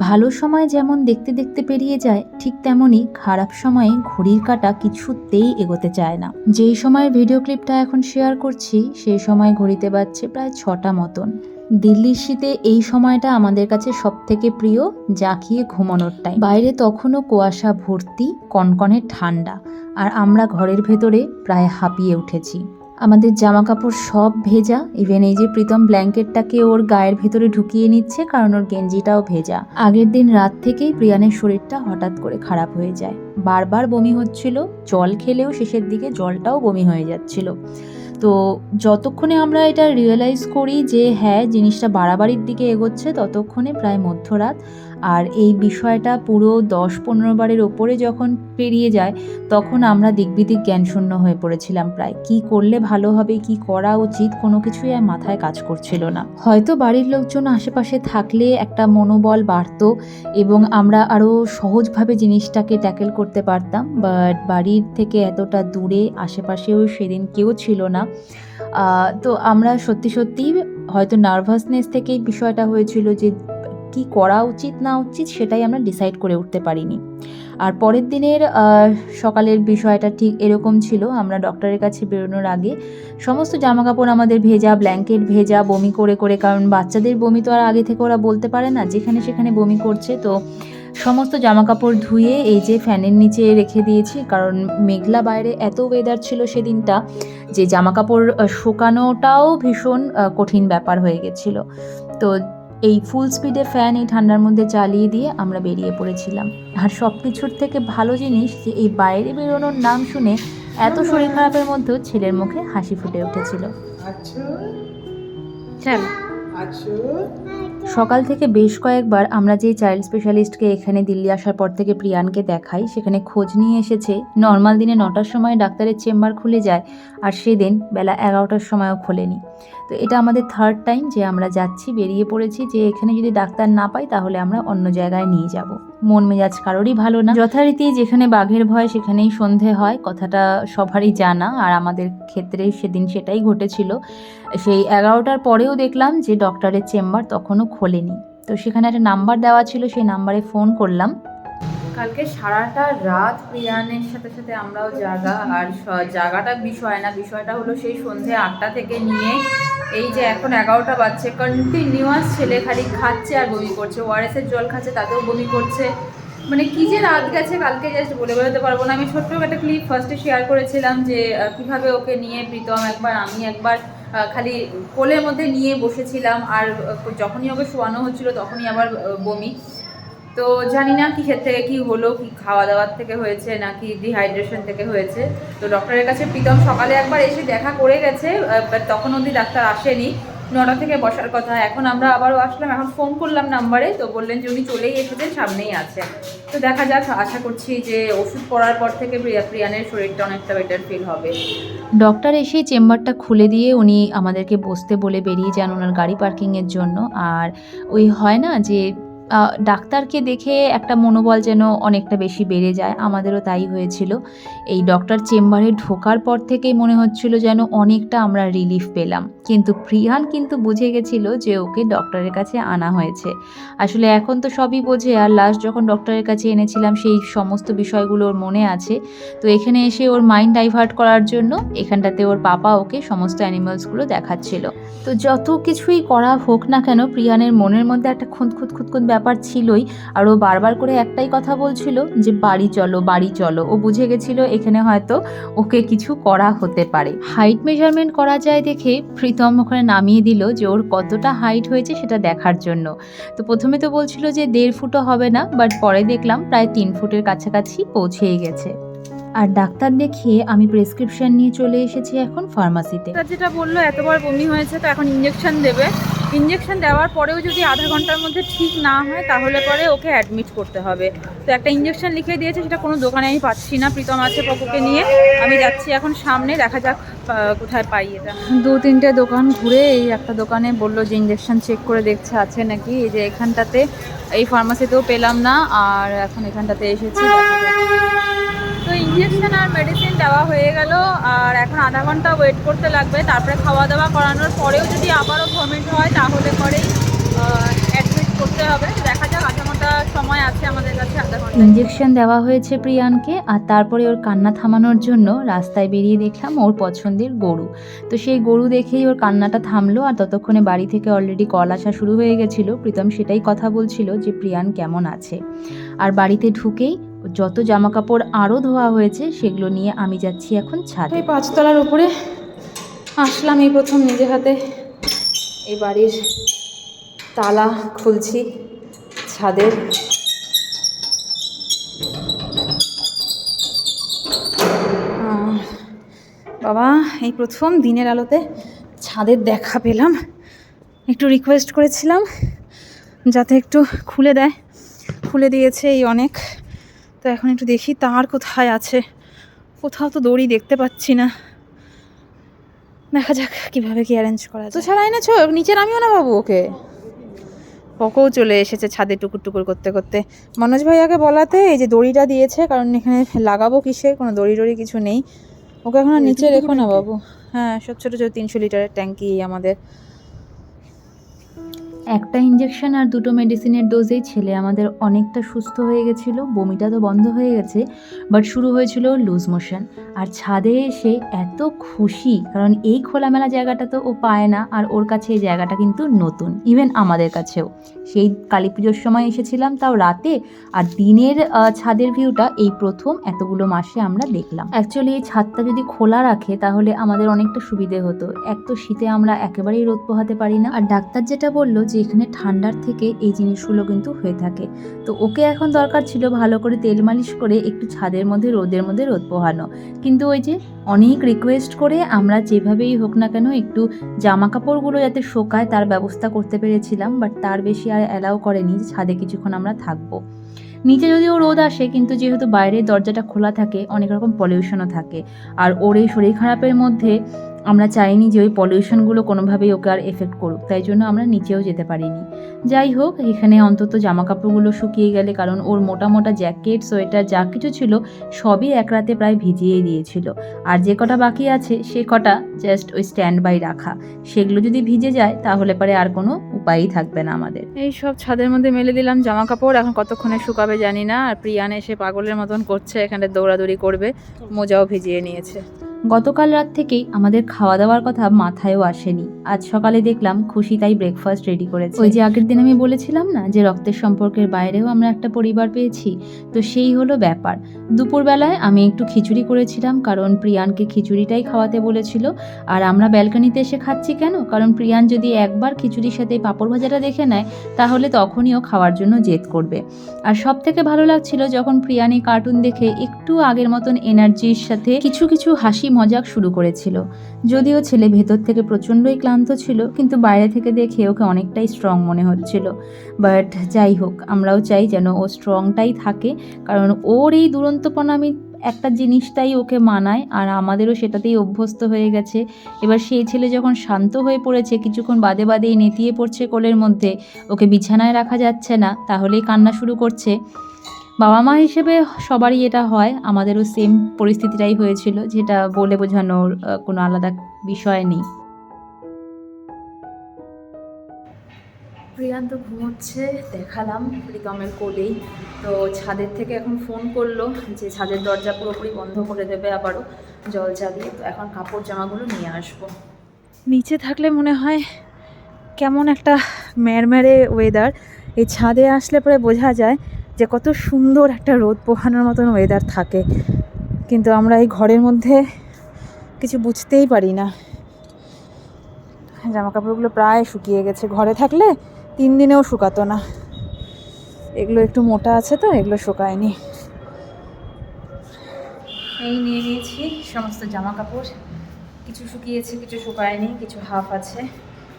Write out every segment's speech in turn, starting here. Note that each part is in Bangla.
ভালো সময় যেমন দেখতে দেখতে পেরিয়ে যায়, ঠিক তেমনই খারাপ সময়ে ঘড়ির কাঁটা কিছুতেই এগোতে চায় না। যেই সময়ের ভিডিও ক্লিপটা এখন শেয়ার করছি সেই সময় ঘড়িতে বাজছে প্রায় 6টা মতন। দিল্লির শীতে এই সময়টা আমাদের কাছে সবথেকে প্রিয়, জাঁকিয়ে ঘুমানোর টাইম। বাইরে তখনও কুয়াশা ভর্তি, কনকনে ঠান্ডা, আর আমরা ঘরের ভেতরে প্রায় হাঁপিয়ে উঠেছি। আমাদের জামা কাপড় সব ভেজা, ইভেন এই যে প্রীতম ব্ল্যাঙ্কেটটাকে ওর গায়ের ভেতরে ঢুকিয়ে নিচ্ছে কারণ ওর গেঞ্জিটাও ভেজা। আগের দিন রাত থেকেই প্রিয়ানের শরীরটা হঠাৎ করে খারাপ হয়ে যায়, বারবার বমি হচ্ছিল, জল খেলেও শেষের দিকে জলটাও বমি হয়ে যাচ্ছিল। তো যতক্ষণে আমরা এটা রিয়েলাইজ করি যে হ্যাঁ জিনিসটা বাড়াবাড়ির দিকে এগোচ্ছে, ততক্ষণে প্রায় মধ্যরাত। আর এই বিষয়টা পুরো 10-15 বারের ওপরে যখন পেরিয়ে যায়, তখন আমরা দিকবিদিক জ্ঞানশূন্য হয়ে পড়েছিলাম। প্রায় কি করলে ভালো হবে, কি করা উচিত, কোনো কিছুই আর মাথায় কাজ করছিল না। হয়তো বাড়ির লোকজন আশেপাশে থাকলে একটা মনোবল বাড়তো এবং আমরা আরও সহজভাবে জিনিসটাকে ট্যাকেল করতে পারতাম, বাট বাড়ির থেকে এতটা দূরে আশেপাশেও সেদিন কেউ ছিল না। তো আমরা সত্যিই হয়তো নার্ভাসনেস থেকেই বিষয়টা হয়েছিল যে কি করা উচিত না উচিত সেটাই আমরা ডিসাইড করে উঠতে পারিনি। আর পরের দিনের সকালের বিষয়টা ঠিক এরকম ছিল। আমরা ডক্টরের কাছে বেরোনোর আগে সমস্ত জামাকাপড় আমাদের ভেজা, ব্ল্যাঙ্কেট ভেজা, বমি করে করে, কারণ বাচ্চাদের বমি তো আর আগে থেকে ওরা বলতে পারে না, যেখানে সেখানে বমি করছে। তো সমস্ত জামাকাপড় ধুয়ে এই যে ফ্যানের নিচে রেখে দিয়েছি, কারণ মেঘলা বাইরে এত ওয়েদার ছিল সেদিনটা যে জামাকাপড় শুকানোটাও ভীষণ কঠিন ব্যাপার হয়ে গেছিলো। তো এই ফুল স্পিডে ফ্যান এই ঠান্ডার মধ্যে চালিয়ে দিয়ে আমরা বেরিয়ে পড়েছিলাম। আর সব কিছুর থেকে ভালো জিনিস যে এই বাইরে বেরোনোর নাম শুনে এত শরীর খারাপের মধ্যেও ছেলের মুখে হাসি ফুটে উঠেছিল। সকাল থেকে বেশ কয়েকবার আমরা যে চাইল্ড স্পেশালিস্টকে এখানে দিল্লি আসার পর থেকে প্রিয়ানকে দেখাই, সেখানে খোঁজ নিয়ে এসেছে। নর্মাল দিনে 9টার সময় ডাক্তারের চেম্বার খুলে যায়, আর সেদিন বেলা 11টার সময়ও খোলেনি। তো এটা আমাদের থার্ড টাইম যে আমরা যাচ্ছি, বেরিয়ে পড়েছি যে এখানে যদি ডাক্তার না পাই তাহলে আমরা অন্য জায়গায় নিয়ে যাব। মন মেজাজ কারোরই ভালো না। যথারীতি যেখানে বাঘের ভয় সেখানেই সন্ধে হয়, কথাটা সবারই জানা, আর আমাদের ক্ষেত্রে সেদিন সেটাই ঘটেছিল। সেই 11টার পরেও দেখলাম যে ডক্টরের চেম্বার তখনও খোলেনি। তো সেখানে একটা নাম্বার দেওয়া ছিল, সেই নাম্বারে ফোন করলাম। কালকে সারাটা রাত প্রিয়ানের সাথে সাথে আমরাও জাগা, আর জাগাটা বিষয় না, বিষয়টা হলো সেই সন্ধে 8টা থেকে নিয়ে এই যে এখন 11টা বাজছে, কন্টিনিউয়াস ছেলে খালি খাচ্ছে আর বমি করছে, ওআরএসের জল খাচ্ছে তাতেও বমি করছে। মানে কি যে রাত গেছে কালকে জাস্ট বলে বেরোতে পারবো না। আমি ছোট্ট একটা ক্লিপ ফার্স্টে শেয়ার করেছিলাম যে কিভাবে ওকে নিয়ে প্রীতম একবার, আমি একবার খালি কোলের মধ্যে নিয়ে বসেছিলাম, আর যখনই ওকে শোয়ানো হচ্ছিল তখনই আবার বমি। তো জানি না কিসের থেকে কি হলো, কি খাওয়া দাওয়ার থেকে হয়েছে নাকি ডিহাইড্রেশন থেকে হয়েছে। তো ডক্টরের কাছে প্রীতম সকালে একবার এসে দেখা করে গেছে, বাট তখন অবধি ডাক্তার আসেনি, 9টা থেকে বসার কথা। এখন আমরা আবারও আসলাম, এখন ফোন করলাম নাম্বারে, তো বললেন যে উনি চলেই এসেছেন, সামনেই আছে। তো দেখা যাক, আশা করছি যে ওষুধ পড়ার পর থেকে প্রিয়ানের শরীরটা অনেকটা বেটার ফিল হবে। ডক্টর এসে চেম্বারটা খুলে দিয়ে উনি আমাদেরকে বসতে বলে বেরিয়ে যান ওনার গাড়ি পার্কিংয়ের জন্য। আর ওই হয় না যে ডাক্তারকে দেখে একটা মনোবল যেন অনেকটা বেশি বেড়ে যায়, আমাদেরও তাই হয়েছিল। এই ডক্টর চেম্বারে ঢোকার পর থেকেই মনে হচ্ছিল যেন অনেকটা আমরা রিলিফ পেলাম, কিন্তু প্রিয়ান কিন্তু বুঝে গেছিল যে ওকে ডক্টরের কাছে আনা হয়েছে। আসলে এখন তো সবই বোঝে, আর লাস্ট যখন ডক্টরের কাছে এনেছিলাম সেই সমস্ত বিষয়গুলো ওর মনে আছে। তো এখানে এসে ওর মাইন্ড ডাইভার্ট করার জন্য এখানটাতে ওর পাপা ওকে সমস্ত অ্যানিমালসগুলো দেখাচ্ছিল। তো যত কিছুই করা হোক না কেন, প্রিয়ানের মনের মধ্যে একটা খুঁতখুঁত ব্যাপার ছিলই, আর ও বারবার করে একটাই কথা বলছিল যে বাড়ি চলো বাড়ি চলো। ও বুঝে গেছিল এখানে হয়তো ওকে কিছু করা হতে পারে। হাইট মেজারমেন্ট করা যায় দেখে প্রীতম ওখানে নামিয়ে দিল যে ওর কতটা হাইট হয়েছে সেটা দেখার জন্য। তো প্রথমে তো বলছিল যে 1.5 ফুটও হবে না, বাট পরে দেখলাম প্রায় 3 ফুটের কাছাকাছি পৌঁছেই গেছে। আর ডাক্তার দেখিয়ে আমি প্রেসক্রিপশন নিয়ে চলে এসেছি এখন ফার্মাসিতে। যেটা বললো এতবার বমি হয়েছে, তো এখন ইঞ্জেকশন দেবে। ইঞ্জেকশন দেওয়ার পরেও যদি আধা ঘন্টার মধ্যে ঠিক না হয় তাহলে পরে ওকে অ্যাডমিট করতে হবে। তো একটা ইঞ্জেকশন লিখে দিয়েছে, সেটা কোনো দোকানে আমি পাচ্ছি না। প্রীতম আছে পপুকে নিয়ে, আমি যাচ্ছি এখন সামনে, দেখা যাক কোথায় পাই এটা। 2-3টে দোকান ঘুরে এই একটা দোকানে বললো যে ইঞ্জেকশন চেক করে দেখছে আছে নাকি। এই যে এখানটাতে, এই ফার্মাসিতেও পেলাম না, আর এখন এখানটাতে এসেছি। তো ইঞ্জেকশন আর মেডিসিন দেওয়া হয়ে গেল, আর এখন আধা ঘন্টা ওয়েট করতে লাগবে। তারপরে খাওয়া দাওয়া করানোর পরেও যদি আবারও ভমিট হয় তাহলে পরেই অ্যাডমিট করতে হবে। দেখা যাক, আধা ঘন্টা ইঞ্জেকশন দেওয়া হয়েছে প্রিয়ানকে, আর তারপরে ওর কান্না থামানোর জন্য রাস্তায় বেরিয়ে দেখলাম ওর পছন্দের গরু। তো সেই গরু দেখেই ওর কান্নাটা থামলো, আর ততক্ষণে বাড়ি থেকে অলরেডি কল আসা শুরু হয়ে গেছিলো। প্রীতম সেটাই কথা বলছিল যে প্রিয়ান কেমন আছে। আর বাড়িতে ঢুকেই যত জামা কাপড় আরও ধোয়া হয়েছে সেগুলো নিয়ে আমি যাচ্ছি এখন ছাদে। 5 তলার উপরে আসলাম, এই প্রথম নিজে হাতে এই বাড়ির তালা খুলছি ছাদের। বাবা, এই প্রথম দিনের আলোতে ছাদের দেখা পেলাম। একটু রিকোয়েস্ট করেছিলাম যাতে একটু খুলে দেয়, খুলে দিয়েছে এই অনেক। তো এখন একটু দেখি তার কোথায় আছে, কোথাও তো দড়ি দেখতে পাচ্ছি না। দেখা যাক কিভাবে কি অ্যারেঞ্জ করা যায়। তো ছাড়া এনেছো, নিচে নামিও না বাবু ওকে। পকও চলে এসেছে ছাদে টুকুর টুকুর করতে করতে। মনোজ ভাইয়াকে বলাতে এই যে দড়িটা দিয়েছে, কারণ এখানে লাগাবো কিসে, কোনো দড়ি টড়ি কিছু নেই। ওকে এখন নিচে রেখো না বাবু। হ্যাঁ, সব ছোটো ছোটো 300 লিটারের ট্যাঙ্কি আমাদের। একটা ইঞ্জেকশন আর 2টো মেডিসিনের ডোজেই ছেলে আমাদের অনেকটা সুস্থ হয়ে গেছিলো। বমিটা তো বন্ধ হয়ে গেছে, বাট শুরু হয়েছিল লুজ মোশন। আর ছাদে এসে এত খুশি, কারণ এই খোলামেলা জায়গাটা তো ও পায় না, আর ওর কাছে এই জায়গাটা কিন্তু নতুন, ইভেন আমাদের কাছেও। সেই কালী পুজোর সময় এসেছিলাম, তাও রাতে, আর দিনের ছাদের ভিউটা এই প্রথম এতগুলো মাসে আমরা দেখলাম। অ্যাকচুয়ালি এই ছাদটা যদি খোলা রাখে তাহলে আমাদের অনেকটা সুবিধে হতো। এক তো শীতে আমরা একেবারেই রোদ পোহাতে পারি না, আর ডাক্তার যেটা বললো যে এখানে ঠান্ডার থেকে এই জিনিসগুলো কিন্তু হয়ে থাকে। তো ওকে এখন দরকার ছিল ভালো করে তেল মালিশ করে একটু ছাদের মধ্যে রোদের মধ্যে রোদ পোহানো। কিন্তু ওই যে অনেক রিকোয়েস্ট করে আমরা যেভাবেই হোক না কেন একটু জামা কাপড়গুলো যাতে শোকায় তার ব্যবস্থা করতে পেরেছিলাম, বাট তার বেশি আর অ্যালাউ করেনি যে ছাদে কিছুক্ষণ আমরা থাকবো। নিচে যদিও রোদ আসে, কিন্তু যেহেতু বাইরের দরজাটা খোলা থাকে অনেক রকম পলিউশনও থাকে, আর ওর এই শরীর খারাপের মধ্যে আমরা চাইনি যে ওই পলিউশনগুলো কোনোভাবেই ওকে আর এফেক্ট করুক, তাই জন্য আমরা নিচেও যেতে পারিনি। যাই হোক, এখানে অন্তত জামা কাপড়গুলো শুকিয়ে গেলে, কারণ ওর মোটা মোটা জ্যাকেট সোয়েটার যা কিছু ছিল সবই এক রাতে প্রায় ভিজিয়েই দিয়েছিল। আর যে কটা বাকি আছে সে কটা জাস্ট ওই স্ট্যান্ড বাই রাখা, সেগুলো যদি ভিজে যায় তাহলে পরে আর কোনো উপায়ই থাকবে না আমাদের। এই সব ছাদের মধ্যে মেলে দিলাম জামা কাপড়, এখন কতক্ষণে শুকাবে জানি না। আর প্রিয়ান এসে পাগলের মতন করছে, এখানে দৌড়াদৌড়ি করবে, মোজাও ভিজিয়ে নিয়েছে। গতকাল রাত থেকেই আমাদের খাওয়া দাওয়ার কথা মাথায়ও আসেনি। আজ সকালে দেখলাম খুশি তাই ব্রেকফাস্ট রেডি করেছে। ওই যে আগের দিন আমি বলেছিলাম না যে রক্তের সম্পর্কের বাইরেও আমরা একটা পরিবার পেয়েছি, তো সেই হলো ব্যাপার। দুপুরবেলায় আমি একটু খিচুড়ি করেছিলাম, কারণ প্রিয়ানকে খিচুড়িটাই খাওয়াতে বলেছিল। আর আমরা ব্যালকনিতে এসে খাচ্ছি কেন, কারণ প্রিয়ান যদি একবার খিচুড়ির সাথে পাঁপড় ভাজাটা দেখে নেয় তাহলে তখনই ও খাওয়ার জন্য জেদ করবে। আর সব থেকে ভালো লাগছিল যখন প্রিয়ানি কার্টুন দেখে একটু আগের মতন এনার্জির সাথে কিছু কিছু হাসি মজাক শুরু করেছিল। যদিও ছেলে ভেতর থেকে প্রচণ্ডই ক্লান্ত ছিল, কিন্তু বাইরে থেকে দেখে ওকে অনেকটাই স্ট্রং মনে হচ্ছিল। বাট যাই হোক, আমরাও চাই যেন ও স্ট্রংটাই থাকে, কারণ ওর এই দুরন্তপনা আমি একটা জিনিসটাই ওকে মানায়, আর আমাদেরও সেটাতেই অভ্যস্ত হয়ে গেছে। এবার সেই ছেলে যখন শান্ত হয়ে পড়েছে, কিছুক্ষণ বাদে বাদেই নেতিয়ে পড়ছে কোলের মধ্যে, ওকে বিছানায় রাখা যাচ্ছে না, তাহলেই কান্না শুরু করছে। বাবা মা হিসেবে সবারই এটা হয়, আমাদেরও সেম পরিস্থিতিটাই হয়েছিল, যেটা বলে বোঝানোর কোনো আলাদা বিষয় নেই। প্রিয়ান তো ঘুমোচ্ছে, দেখালাম প্রীতমের কোলেই। তো ছাদের থেকে এখন ফোন করলো যে ছাদের দরজা পুরোপুরি বন্ধ করে দেবে আবারও জল চালিয়ে। তো এখন কাপড় জামাগুলো নিয়ে আসবো। নিচে থাকলে মনে হয় কেমন একটা ম্যারম্যারে ওয়েদার, এই ছাদে আসলে পরে বোঝা যায় যে কত সুন্দর একটা রোদ পোহানোর মতন ওয়েদার থাকে, কিন্তু আমরা এই ঘরের মধ্যে কিছু বুঝতেই পারি না। জামা কাপড়গুলো প্রায় শুকিয়ে গেছে, ঘরে থাকলে 3 দিনেও শুকাতো না। এগুলো একটু মোটা আছে তো এগুলো শুকায়নি। এই নিয়ে নিয়েছি সমস্ত জামা কাপড়, কিছু শুকিয়েছে কিছু শুকায়নি, কিছু হাফ আছে,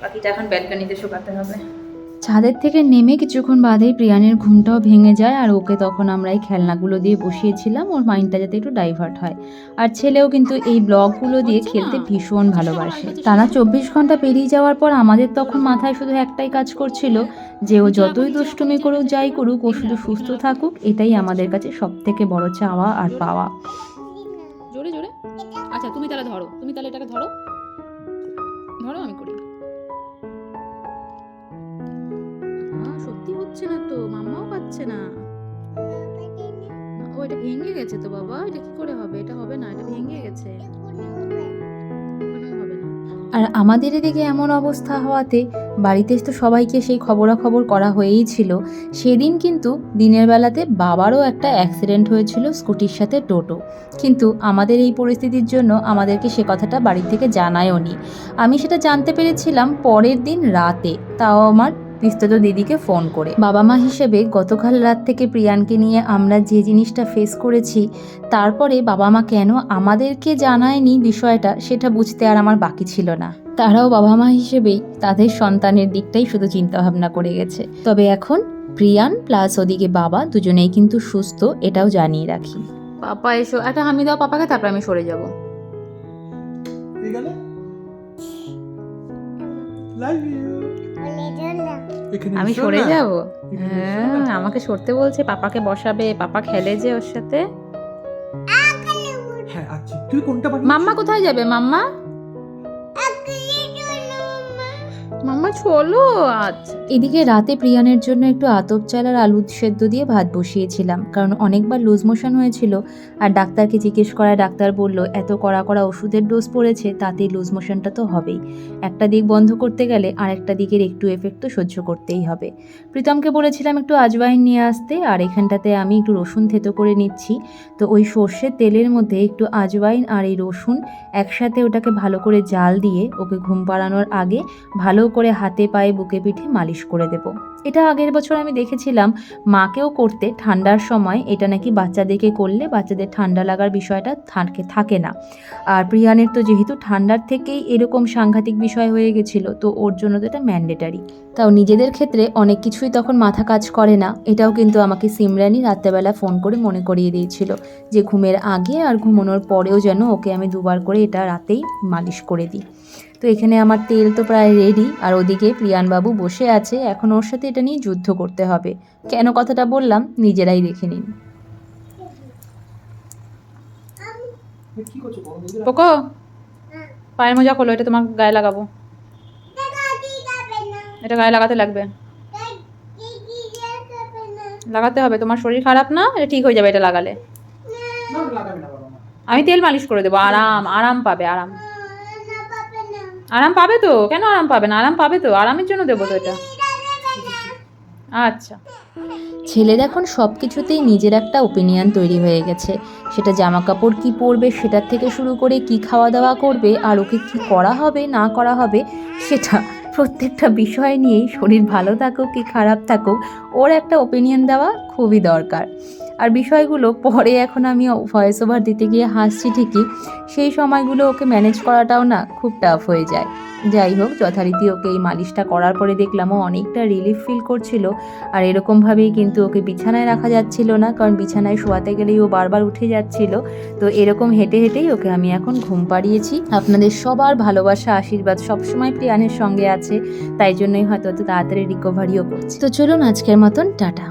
বাকিটা এখন ব্যালকনিতে শুকাতে হবে। ছাদের থেকে নেমে কিছুক্ষণ বাদেই প্রিয়ানের ঘুমটাও ভেঙে যায়, আর ওকে তখন আমরা এই খেলনাগুলো দিয়ে বসিয়েছিলাম ওর মাইন্ডটা যাতে একটু ডাইভার্ট হয়। আর ছেলেও কিন্তু এই ব্লকগুলো দিয়ে খেলতে ভীষণ ভালোবাসে। টানা 24 ঘন্টা পেরিয়ে যাওয়ার পর আমাদের তখন মাথায় শুধু একটাই কাজ করছিল যে ও যতই দুষ্টুমি করুক যাই করুক ও শুধু সুস্থ থাকুক, এটাই আমাদের কাছে সব থেকে বড় চাওয়া আর পাওয়া। জোরে জোরে, আচ্ছা তুমি তাহলে ধরো, তুমি তাহলে এটাকে ধরো, ধরো আমি করি। সত্যি হচ্ছে না তো, মাম্মাও পাচ্ছে না। এটা ভেঙে গেছে তো বাবা, এটা কি করে হবে? এটা হবে না, এটা ভেঙে গেছে, হবে না। আর আমাদের এদিকে এমন অবস্থা হওয়াতে বাড়িতে তো সবাইকে সেই খবরাখবর করা হয়েই ছিল। সেদিন কিন্তু দিনের বেলাতে বাবারও একটা অ্যাক্সিডেন্ট হয়েছিল স্কুটির সাথে টোটো, কিন্তু আমাদের এই পরিস্থিতির জন্য আমাদেরকে সে কথাটা বাড়ি থেকে জানায়ও নি। আমি সেটা জানতে পেরেছিলাম পরের দিন রাতে, তাও আমার পিস্তত দিদিকে ফোন করে। বাবা মা হিসেবে গতকাল রাত থেকে প্রিয়ানকে নিয়ে আমরা যে জিনিসটা ফেস করেছি, তারপরে বাবা মা কেন আমাদেরকে জানায়নি বিষয়টা, সেটা বুঝতে আর আমার বাকি ছিল না। তারাও বাবা মা হিসেবেই তাদের সন্তানের দিকটাই শুধু চিন্তাভাবনা করে গেছে। তবে এখন প্রিয়ান প্লাস ওদিকে বাবা দুজনেই কিন্তু সুস্থ, এটাও জানিয়ে রাখি। পাপা এসো, একটা হামি দাও পাপাকে, তারপর আমি সরে যাব। আমি সরে যাব? হ্যাঁ, আমাকে সরতে বলছে, পাপাকে বসাবে, পাপা খেলে যে ওর সাথে। হ্যাঁ আচ্ছা, তুই কোনটা মাম্মা কোথায় যাবে? মাম্মা মাম্মা চলো। আচ্ছা, এদিকে রাতে প্রিয়ানের জন্য একটু আতপ চাল আর আলু সেদ্ধ দিয়ে ভাত বসিয়েছিলাম, কারণ অনেকবার লুজ মোশন হয়েছিল। আর ডাক্তারকে জিজ্ঞেস করায় ডাক্তার বলল এত কড়া কড়া ওষুধের ডোজ পড়েছে, তাতে লুজ মোশনটা তো হবেই। একটা দিক বন্ধ করতে গেলে আরেকটা দিকের একটু এফেক্ট তো সহ্য করতেই হবে। প্রীতমকে বলেছিলাম একটু আজওয়াইন নিয়ে আসতে, আর এখানটাতে আমি একটু রসুন থেতো করে নিচ্ছি। তো ওই সর্ষের তেলের মধ্যে একটু আজওয়াইন আর এই রসুন একসাথে ওটাকে ভালো করে জাল দিয়ে ওকে ঘুম পাড়ানোর আগে ভালো করে হাতে পায়ে বুকে পিঠে মালিশ করে দেব। এটা আগের বছর আমি দেখেছিলাম মাকেও করতে ঠান্ডার সময়। এটা নাকি বাচ্চাদেরকে করলে বাচ্চাদের ঠান্ডা লাগার বিষয়টা থাকে না। আর প্রিয়ানের তো যেহেতু ঠান্ডার থেকেই এরকম সাংঘাতিক বিষয় হয়ে গেছিলো, তো ওর জন্য তো এটা ম্যান্ডেটারি। তাও নিজেদের ক্ষেত্রে অনেক কিছুই তখন মাথা কাজ করে না। এটাও কিন্তু আমাকে সিমরানি রাত্রেবেলা ফোন করে মনে করিয়ে দিয়েছিল যে ঘুমের আগে আর ঘুমানোর পরেও যেন ওকে আমি দুবার করে এটা রাতেই মালিশ করে দিই। তো এখানে আমার তেল তো প্রায় রেডি, আর ওদিকে প্রিয়ানবাবু বসে আছে। এখন ওর সাথে এটা নিয়ে যুদ্ধ করতে হবে। কেন কথাটা বললাম নিজেরাই দেখে নিন। পোকো, পায়ের মোজা খোলো, এটা তোমার গায়ে লাগাবো। এটা গায়ে লাগাতে লাগবে, লাগাতে হবে। তোমার শরীর খারাপ না, এটা ঠিক হয়ে যাবে এটা লাগালে। আমি তেল মালিশ করে দেবো, আরাম পাবে। আরাম পাবে তো, কেন আরাম পাবে না? আরাম পাবে তো, আরামের জন্য দেবো তো এটা। আচ্ছা, ছেলের এখন সব কিছুতেই নিজের একটা ওপিনিয়ন তৈরি হয়ে গেছে। সেটা জামা কাপড় কী পরবে সেটার থেকে শুরু করে কি খাওয়া দাওয়া করবে আর ওকে কী করা হবে না করা হবে, সেটা প্রত্যেকটা বিষয় নিয়েই, শরীর ভালো থাকুক কি খারাপ থাকুক, ওর একটা ওপিনিয়ন দেওয়া খুবই দরকার। আর বিষয়গুলো পরে এখন আমি ভয়েস ওভার দিতে গিয়ে হাসছি ঠিকই, সেই সময়গুলো ওকে ম্যানেজ করাটাও না খুব টাফ হয়ে যায়। যাই হোক, যথারীতি ওকে এই মালিশটা করার পরে দেখলাম ও অনেকটা রিলিফ ফিল করছিল। আর এরকমভাবেই কিন্তু ওকে বিছানায় রাখা যাচ্ছিল না, কারণ বিছানায় শোয়াতে গেলেই ও বারবার উঠে যাচ্ছিল। তো এরকম হেঁটে হেঁটেই ওকে আমি এখন ঘুম পাড়িয়েছি। আপনাদের সবার ভালোবাসা আশীর্বাদ সবসময় প্রিয়ানের সঙ্গে আছে, তাই জন্যই হয়তো অত তাড়াতাড়ি রিকভারিও করছে। তো চলুন আজকের মতন টাটা।